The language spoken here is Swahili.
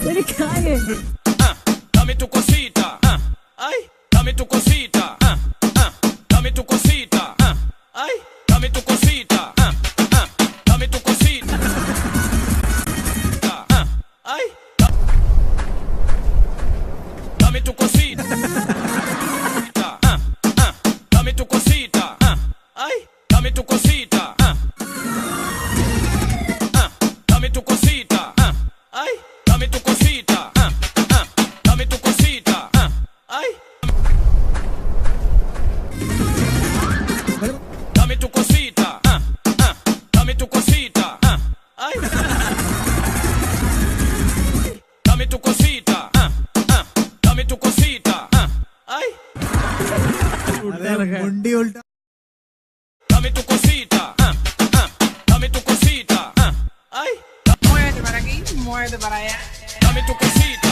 Serikali. Dame tu cosita. Ay, dame tu cosita. Dame tu cosita. Ay, dame tu cosita. Dame tu cosita. Ay, dame tu cosita. Dame tu cosita. Ay, dame tu cosita. Dame tu cosita. Ay, dame tu cosita. Dame tu cosita. Ay. Dame tu cosita. Dame tu cosita. Ay. Dame tu cosita. Dame tu cosita. Ay. मुंडी उल्टा Dame tu cosita. Dame tu cosita. Ay. Muévete para aquí, muévete para allá. Dame tu cosita.